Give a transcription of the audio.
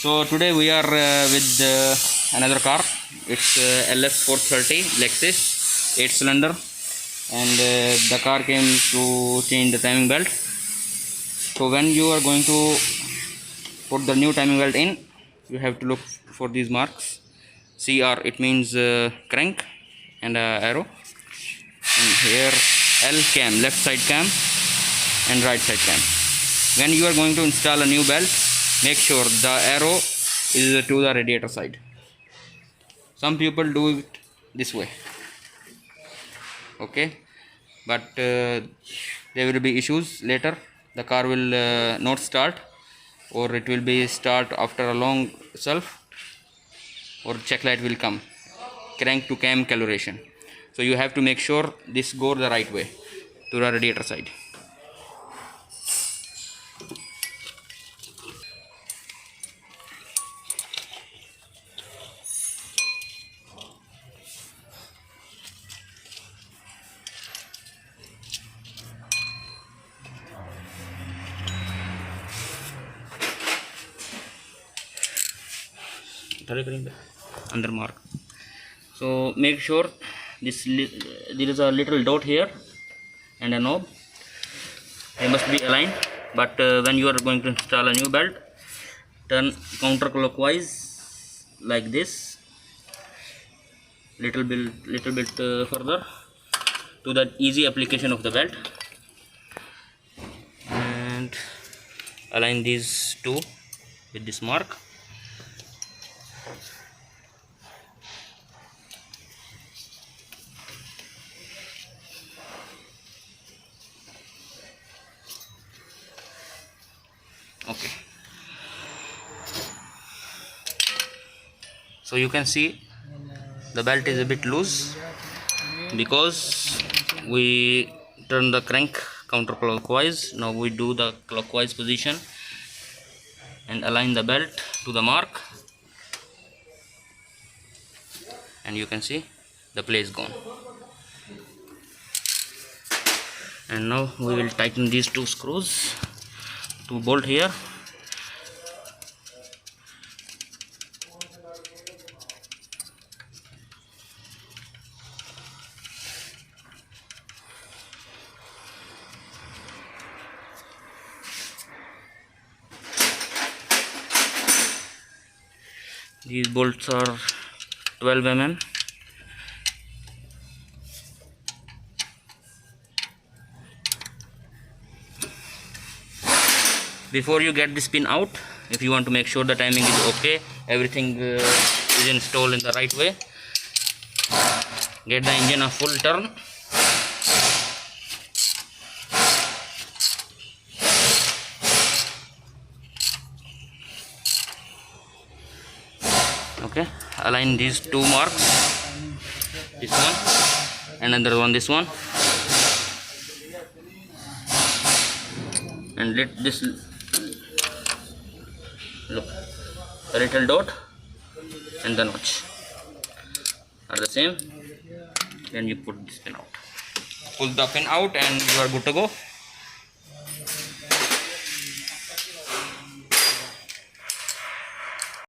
So today we are with another car. It's ls430 lexus 8 cylinder, and the car came to change the timing belt. So when you are going to put the new timing belt in, you have to look for these marks. CR, it means crank, and arrow, and here L cam, left side cam and right side cam. When you are going to install a new belt, make sure the arrow is to the radiator side. Some people do it this way, okay, but there will be issues later. The car will not start, or it will be start after a long self, or check light will come, crank to cam calibration. So you have to make sure this goes the right way to the radiator side. Under mark. So make sure there is a little dot here and a knob. They must be aligned. But when you are going to install a new belt, turn counterclockwise like this, little bit further to the easy application of the belt, and align these two with this mark. Okay, so you can see the belt is a bit loose because we turn the crank counterclockwise. Now we do the clockwise position and align the belt to the mark, and you can see the play is gone. And now we will tighten these two screws to bolt here. These bolts are 12 mm. Before you get this pin out, if you want to make sure the timing is okay, everything is installed in the right way, get the engine a full turn. Okay, align these two marks, this one and another one, this one, and let this look, the little dot and the notch are the same. Then you put this pin out, pull the pin out, and you are good to go.